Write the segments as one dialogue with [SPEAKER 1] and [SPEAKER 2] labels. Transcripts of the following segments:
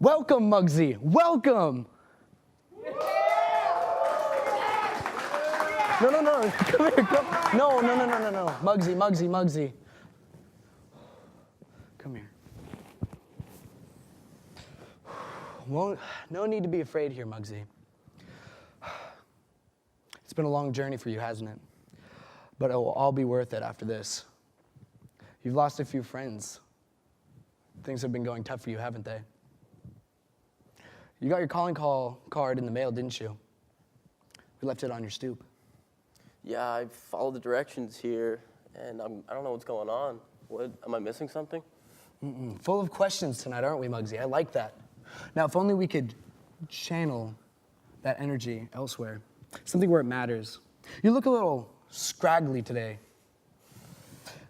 [SPEAKER 1] Welcome, Muggsy. Welcome. No. Come here. Come. No. Muggsy. Come here. Well, no need to be afraid here, Muggsy. It's been a long journey for you, hasn't it? But it will all be worth it after this. You've lost a few friends. Things have been going tough for you, haven't they? You got your calling call card in the mail, didn't you? We left it on your stoop.
[SPEAKER 2] Yeah, I followed the directions here, and I don't know what's going on. What, am I missing something?
[SPEAKER 1] Full of questions tonight, aren't we, Muggsy? I like that. Now, if only we could channel that energy elsewhere, something where it matters. You look a little scraggly today.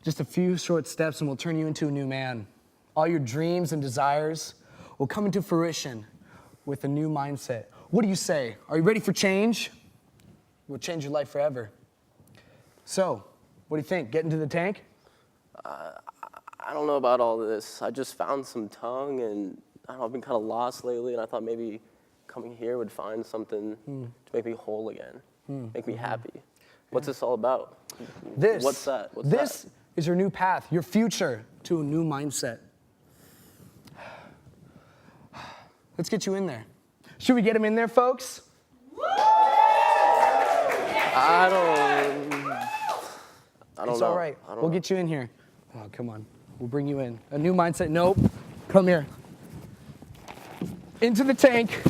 [SPEAKER 1] Just a few short steps and we'll turn you into a new man. All your dreams and desires will come into fruition with a new mindset. What do you say? Are you ready for change? We'll change your life forever. So, what do you think? Get into the tank?
[SPEAKER 2] I don't know about all this. I just found some tongue, and I don't know, I've been kind of lost lately, and I thought maybe coming here would find something to make me whole again, make me happy. What's this all about? What's that?
[SPEAKER 1] This is your new path, your future to a new mindset. Let's get you in there. Should we get him in there, folks?
[SPEAKER 2] I don't
[SPEAKER 1] It's
[SPEAKER 2] know.
[SPEAKER 1] all right.
[SPEAKER 2] I don't
[SPEAKER 1] We'll
[SPEAKER 2] know.
[SPEAKER 1] get you in here. Oh, come on. We'll bring you in. A new mindset. Nope. Come here. Into the tank.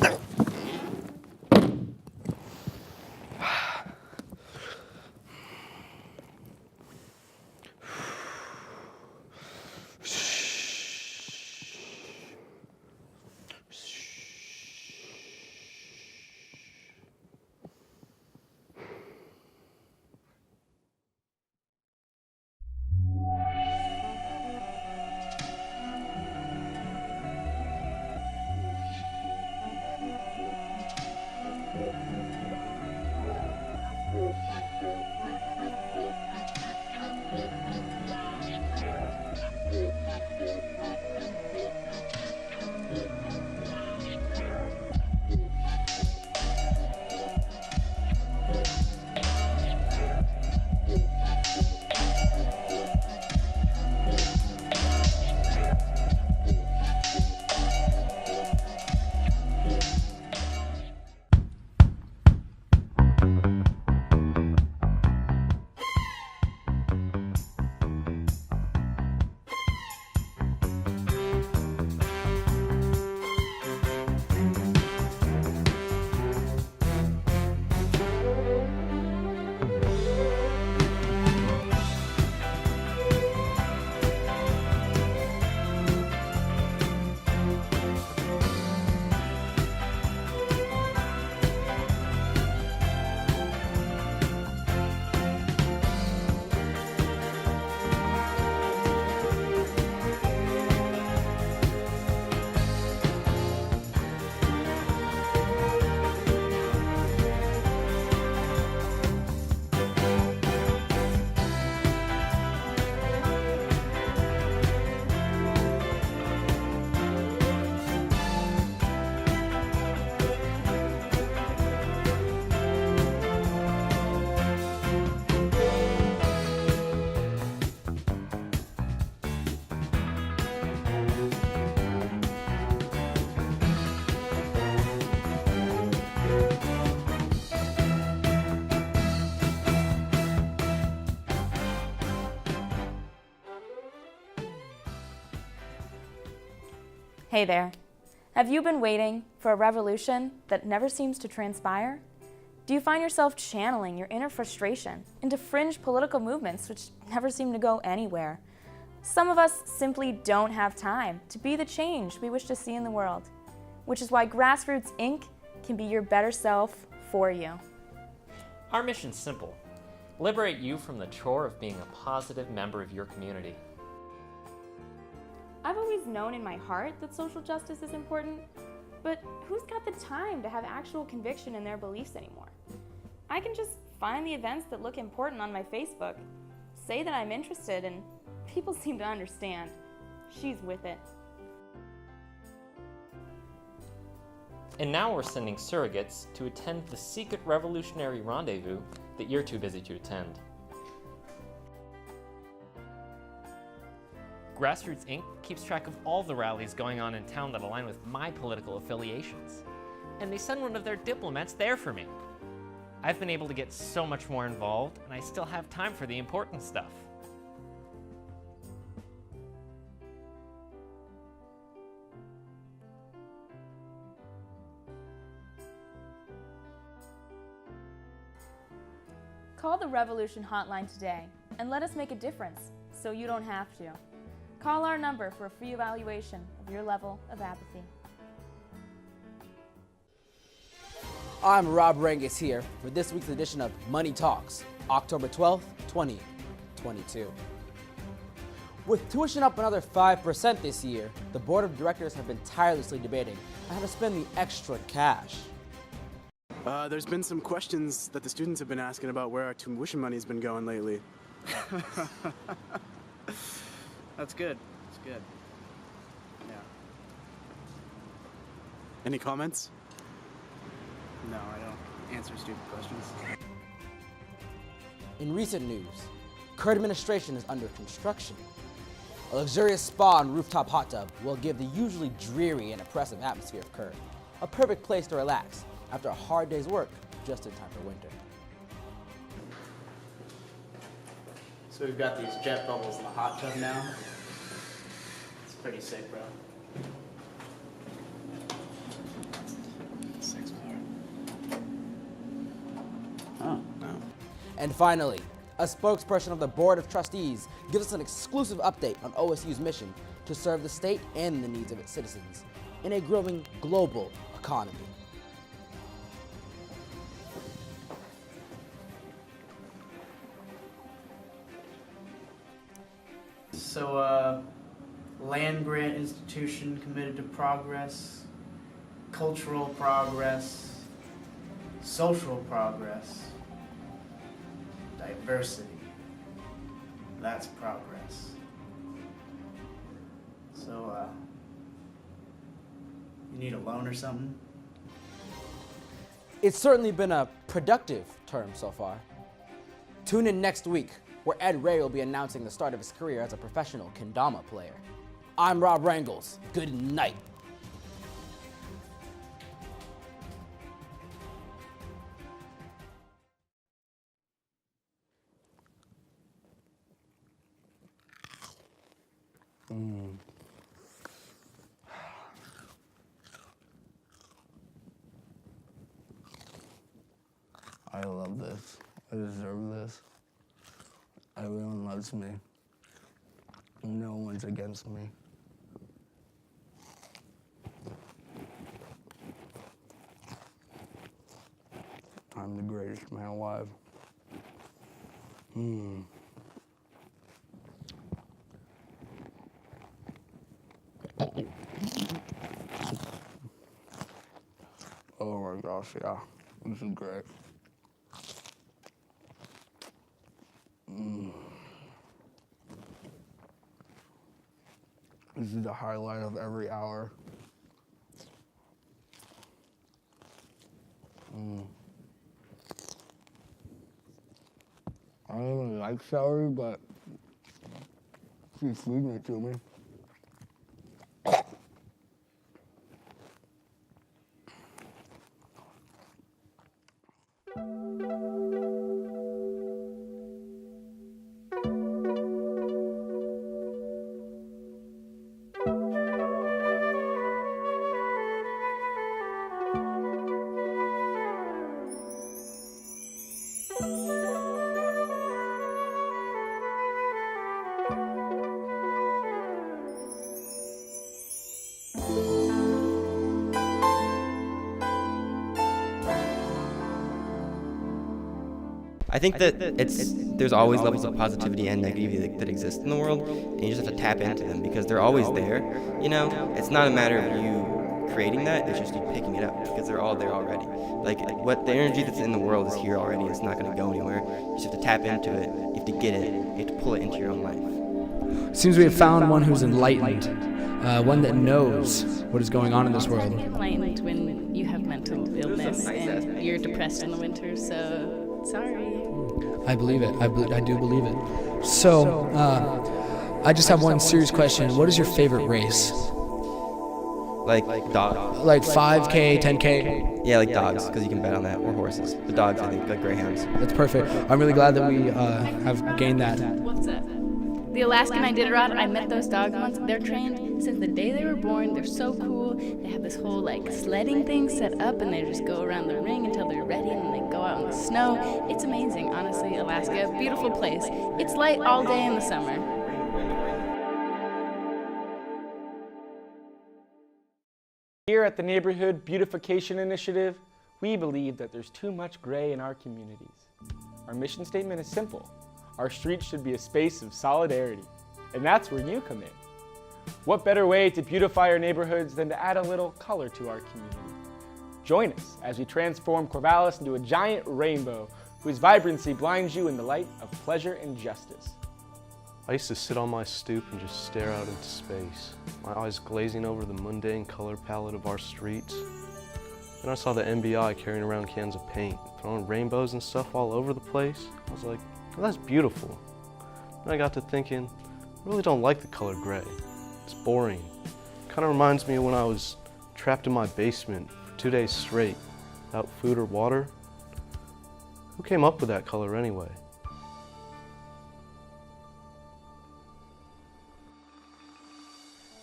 [SPEAKER 3] Hey there. Have you been waiting for a revolution that never seems to transpire? Do you find yourself channeling your inner frustration into fringe political movements which never seem to go anywhere? Some of us simply don't have time to be the change we wish to see in the world, which is why Grassroots Inc. can be your better self for you.
[SPEAKER 4] Our mission's simple: liberate you from the chore of being a positive member of your community.
[SPEAKER 3] I've always known in my heart that social justice is important, but who's got the time to have actual conviction in their beliefs anymore? I can just find the events that look important on my Facebook, say that I'm interested, and people seem to understand. She's with it.
[SPEAKER 4] And now we're sending surrogates to attend the secret revolutionary rendezvous that you're too busy to attend. Grassroots Inc. keeps track of all the rallies going on in town that align with my political affiliations. And they send one of their diplomats there for me. I've been able to get so much more involved, and I still have time for the important stuff.
[SPEAKER 3] Call the Revolution Hotline today and let us make a difference so you don't have to. Call our number for a free evaluation of your level of apathy.
[SPEAKER 5] I'm Rob Rangus here for this week's edition of Money Talks, October 12th, 2022. With tuition up another 5% this year, the board of directors have been tirelessly debating on how to spend the extra cash.
[SPEAKER 6] There's been some questions that the students have been asking about where our tuition money's been going lately.
[SPEAKER 7] That's good. That's good. Yeah.
[SPEAKER 6] Any comments?
[SPEAKER 7] No, I don't answer stupid questions.
[SPEAKER 5] In recent news, current administration is under construction. A luxurious spa and rooftop hot tub will give the usually dreary and oppressive atmosphere of Kerr a perfect place to relax after a hard day's work just in time for winter.
[SPEAKER 7] So we've got these jet bubbles in the hot tub now. It's pretty sick, bro. Six more. Oh, no.
[SPEAKER 5] And finally, a spokesperson of the Board of Trustees gives us an exclusive update on OSU's mission to serve the state and the needs of its citizens in a growing global economy.
[SPEAKER 7] So, land-grant institution committed to progress, cultural progress, social progress, diversity. That's progress. So, you need a loan or something?
[SPEAKER 5] It's certainly been a productive term so far. Tune in next week, where Ed Ray will be announcing the start of his career as a professional kendama player. I'm Rob Rangels. Good night.
[SPEAKER 1] I love this. I deserve this. Everyone loves me. No one's against me. I'm the greatest man alive. Oh my gosh, yeah. This is great. This is the highlight of every hour. I don't even like celery, but she's feeding it to me.
[SPEAKER 8] I think that there's always levels of positivity and negativity that exist in the world, and you just have to tap into them because they're always there. You know, it's not a matter of you creating that; it's just you picking it up because they're all there already. Like what the energy that's in the world is here already. It's not going to go anywhere. You just have to tap into it. You have to get it. You have to pull it into your own life.
[SPEAKER 1] Seems we have found one who's enlightened, one that knows what is going on in this world.
[SPEAKER 9] Enlightened when you have mental illness and you're depressed in the winter, so sorry.
[SPEAKER 1] I believe it. I do believe it. So, I just have one serious question. What is your favorite race?
[SPEAKER 8] Like dogs.
[SPEAKER 1] Like 5K, 10K?
[SPEAKER 8] Yeah, like dogs, because you can bet on that, or horses. The dogs, I think, like greyhounds.
[SPEAKER 1] That's perfect. I'm really glad that we have gained that.
[SPEAKER 9] What's that? The Alaskan Iditarod, I met those dogs once. They're trained since the day they were born. They're so cool. They have this whole like sledding thing set up, and they just go around the ring until they're ready, and then they go out in the snow. It's amazing, honestly. Alaska, beautiful place. It's light all day in the summer.
[SPEAKER 10] Here at the Neighborhood Beautification Initiative, we believe that there's too much gray in our communities. Our mission statement is simple. Our streets should be a space of solidarity, and that's where you come in. What better way to beautify our neighborhoods than to add a little color to our community? Join us as we transform Corvallis into a giant rainbow whose vibrancy blinds you in the light of pleasure and justice.
[SPEAKER 11] I used to sit on my stoop and just stare out into space, my eyes glazing over the mundane color palette of our streets. Then I saw the NBI carrying around cans of paint, throwing rainbows and stuff all over the place. I was like, well, that's beautiful. And I got to thinking, I really don't like the color gray. It's boring. Kind of reminds me of when I was trapped in my basement for 2 days straight, without food or water. Who came up with that color anyway?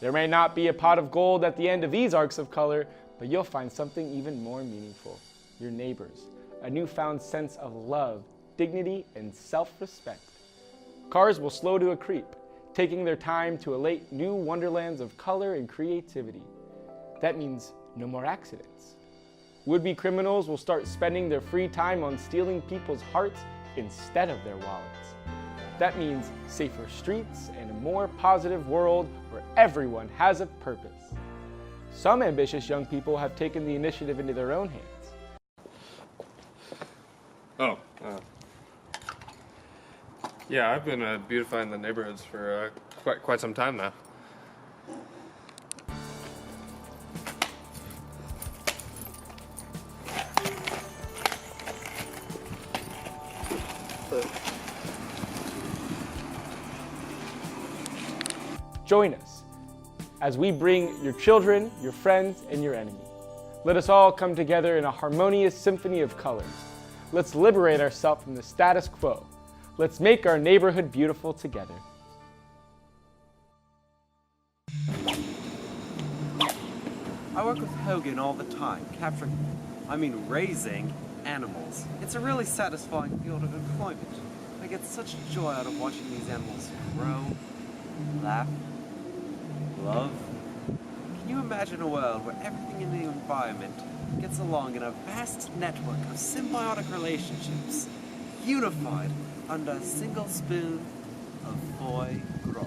[SPEAKER 10] There may not be a pot of gold at the end of these arcs of color, but you'll find something even more meaningful. Your neighbors, a newfound sense of love, dignity, and self-respect. Cars will slow to a creep, taking their time to elate new wonderlands of color and creativity. That means no more accidents. Would-be criminals will start spending their free time on stealing people's hearts instead of their wallets. That means safer streets and a more positive world where everyone has a purpose. Some ambitious young people have taken the initiative into their own hands.
[SPEAKER 12] Oh, yeah, I've been beautifying the neighborhoods for quite some time now.
[SPEAKER 10] Join us as we bring your children, your friends, and your enemy. Let us all come together in a harmonious symphony of colors. Let's liberate ourselves from the status quo. Let's make our neighborhood beautiful together.
[SPEAKER 13] I work with Hogan all the time, raising animals. It's a really satisfying field of employment. I get such joy out of watching these animals grow, laugh, love. Can you imagine a world where everything in the environment gets along in a vast network of symbiotic relationships, unified under a single spoon of foie gras?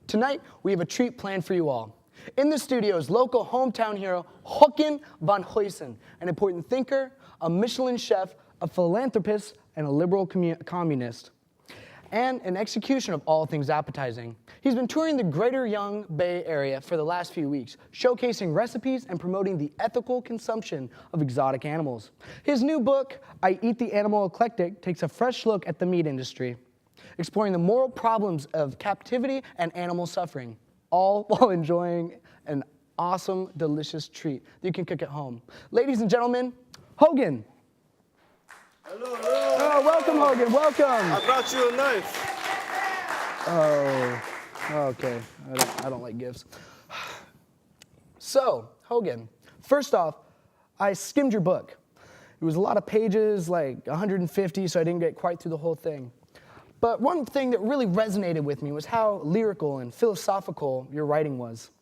[SPEAKER 1] Tonight, we have a treat planned for you all. In the studio is local hometown hero Håkan van Huysen, an important thinker, a Michelin chef, a philanthropist, and a liberal communist, and an execution of all things appetizing. He's been touring the greater Young Bay Area for the last few weeks, showcasing recipes and promoting the ethical consumption of exotic animals. His new book, I Eat the Animal Eclectic, takes a fresh look at the meat industry, exploring the moral problems of captivity and animal suffering, all while enjoying an awesome, delicious treat that you can cook at home. Ladies and gentlemen, Håkan.
[SPEAKER 14] Hello.
[SPEAKER 1] Oh, welcome, Håkan, welcome.
[SPEAKER 14] I brought you a knife.
[SPEAKER 1] Oh, okay. I don't like gifts. So, Håkan, first off, I skimmed your book. It was a lot of pages, like 150, so I didn't get quite through the whole thing. But one thing that really resonated with me was how lyrical and philosophical your writing was.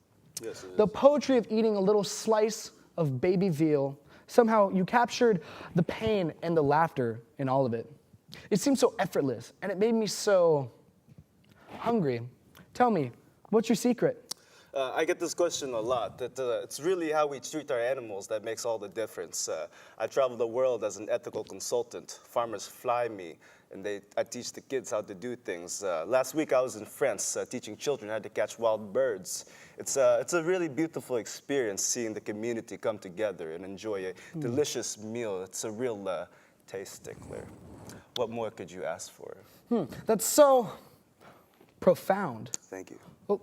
[SPEAKER 14] Yes, it is.
[SPEAKER 1] The poetry of eating a little slice of baby veal, somehow you captured the pain and the laughter in all of it. It seemed so effortless, and it made me so hungry. Tell me, what's your secret?
[SPEAKER 14] I get this question a lot. It's really how we treat our animals that makes all the difference. I travel the world as an ethical consultant. Farmers fly me, and I teach the kids how to do things. Last week I was in France teaching children how to catch wild birds. It's a really beautiful experience seeing the community come together and enjoy a delicious meal. It's a real taste tickler. What more could you ask for?
[SPEAKER 1] That's so profound.
[SPEAKER 14] Thank you.
[SPEAKER 1] Oh.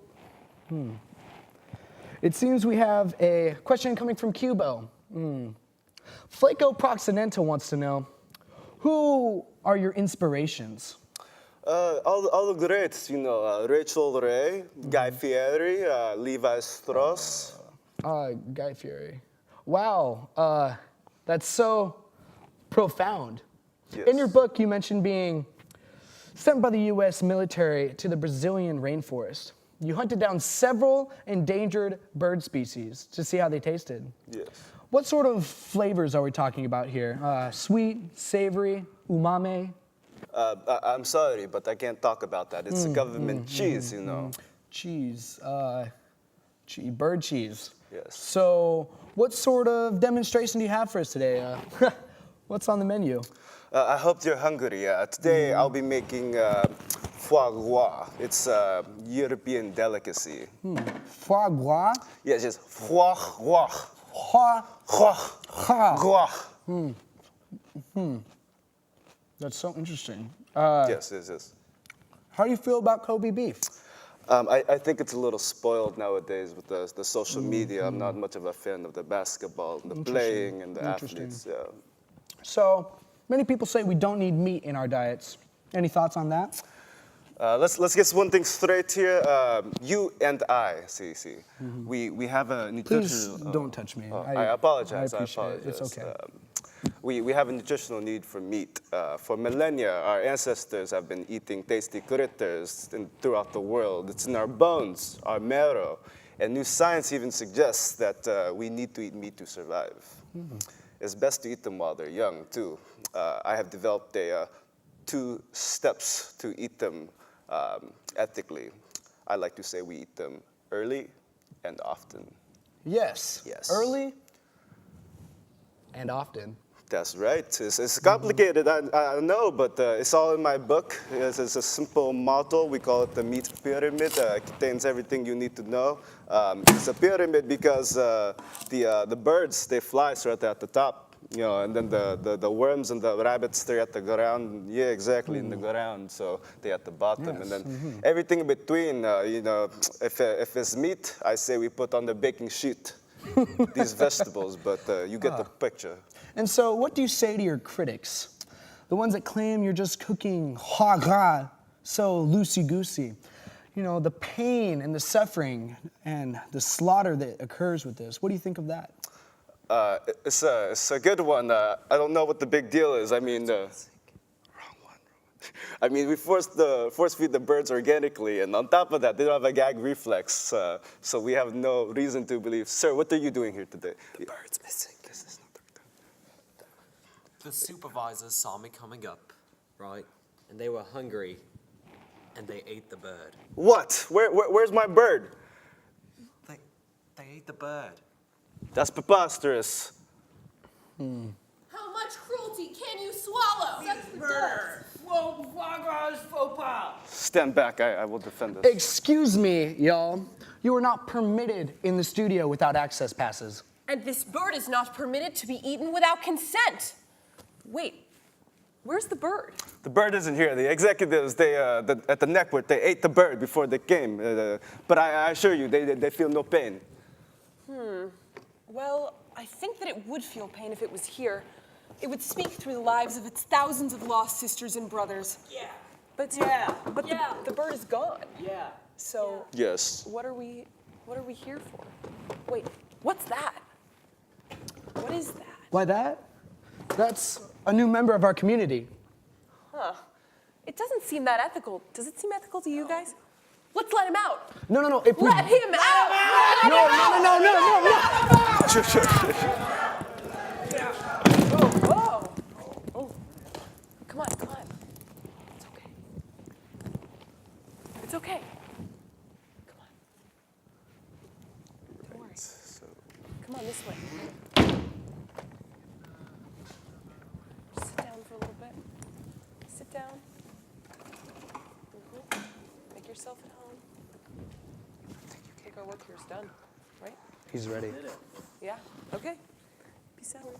[SPEAKER 1] It seems we have a question coming from Cubo. Flaco Proxenenta wants to know, who are your inspirations?
[SPEAKER 14] All the greats, Rachel Ray, Guy Fieri, Levi Strauss.
[SPEAKER 1] Guy Fieri. Wow, that's so profound.
[SPEAKER 14] Yes.
[SPEAKER 1] In your book, you mentioned being sent by the U.S. military to the Brazilian rainforest. You hunted down several endangered bird species to see how they tasted.
[SPEAKER 14] Yes.
[SPEAKER 1] What sort of flavors are we talking about here? Sweet, savory, umami?
[SPEAKER 14] I'm sorry, but I can't talk about that. It's a government cheese,
[SPEAKER 1] Cheese, bird cheese.
[SPEAKER 14] Yes.
[SPEAKER 1] So what sort of demonstration do you have for us today? What's on the menu?
[SPEAKER 14] I hope you're hungry. Today I'll be making foie gras. It's a European delicacy.
[SPEAKER 1] Foie gras?
[SPEAKER 14] Yeah, just foie gras.
[SPEAKER 1] That's so interesting.
[SPEAKER 14] Yes, yes.
[SPEAKER 1] How do you feel about Kobe beef?
[SPEAKER 14] I think it's a little spoiled nowadays with the social media. I'm not much of a fan of the basketball, the playing, and the athletes. Yeah.
[SPEAKER 1] So many people say we don't need meat in our diets. Any thoughts on that?
[SPEAKER 14] Let's get one thing straight here. You and I, we have a nutritional.
[SPEAKER 1] Please don't touch me.
[SPEAKER 14] I apologize.
[SPEAKER 1] I appreciate it. It's okay.
[SPEAKER 14] We have a nutritional need for meat. For millennia, our ancestors have been eating tasty critters throughout the world. It's in our bones, our marrow. And new science even suggests that we need to eat meat to survive. It's best to eat them while they're young, too. I have developed 2 steps to eat them ethically. I like to say we eat them early and often.
[SPEAKER 1] Yes.
[SPEAKER 14] Yes.
[SPEAKER 1] Early and often.
[SPEAKER 14] That's right. It's complicated, I know, but it's all in my book. It's a simple model. We call it the meat pyramid. It contains everything you need to know. It's a pyramid because the birds, they fly right at the top, and then the worms and the rabbits, they're at the ground. Yeah, exactly, in the ground. So they're at the bottom.
[SPEAKER 1] Yes.
[SPEAKER 14] And then everything in between, if it's meat, I say we put on the baking sheet these vegetables, but you get the picture.
[SPEAKER 1] And so what do you say to your critics? The ones that claim you're just cooking foie gras so loosey-goosey. The pain and the suffering and the slaughter that occurs with this. What do you think of that?
[SPEAKER 14] It's a good one. I don't know what the big deal is. I mean, we force feed the birds organically, and on top of that, they don't have a gag reflex. So we have no reason to believe. Sir, what are you doing here today?
[SPEAKER 13] The bird's missing. The supervisors saw me coming up, right? And they were hungry, and they ate the bird.
[SPEAKER 14] What? Where's my bird?
[SPEAKER 13] They ate the bird.
[SPEAKER 14] That's preposterous.
[SPEAKER 15] How much cruelty can you swallow? Such murder. Whoa, faux pas.
[SPEAKER 14] Stand back. I will defend this.
[SPEAKER 1] Excuse me, y'all. You are not permitted in the studio without access passes.
[SPEAKER 15] And this bird is not permitted to be eaten without consent. Wait, where's the bird?
[SPEAKER 14] The bird isn't here. The executives, at the network, they ate the bird before they came. But I assure you, they feel no pain.
[SPEAKER 15] Well, I think that it would feel pain if it was here. It would speak through the lives of its thousands of lost sisters and brothers. Yeah. But the bird is gone. Yeah. So
[SPEAKER 14] yes.
[SPEAKER 15] What are we here for? Wait, what's that? What is that?
[SPEAKER 1] Why that? That's a new member of our community.
[SPEAKER 15] Huh. It doesn't seem that ethical. Does it seem ethical to you guys? Let's let him out.
[SPEAKER 1] No.
[SPEAKER 15] Let him out!
[SPEAKER 1] No.
[SPEAKER 14] Sure.
[SPEAKER 15] Whoa. Oh. Come on. It's okay. Come on. Don't worry. Come on, this way. Sit down for a little bit. Sit down. Make yourself at home. I think our work here's done, right?
[SPEAKER 1] He's ready.
[SPEAKER 15] Yeah? Okay. Peace out.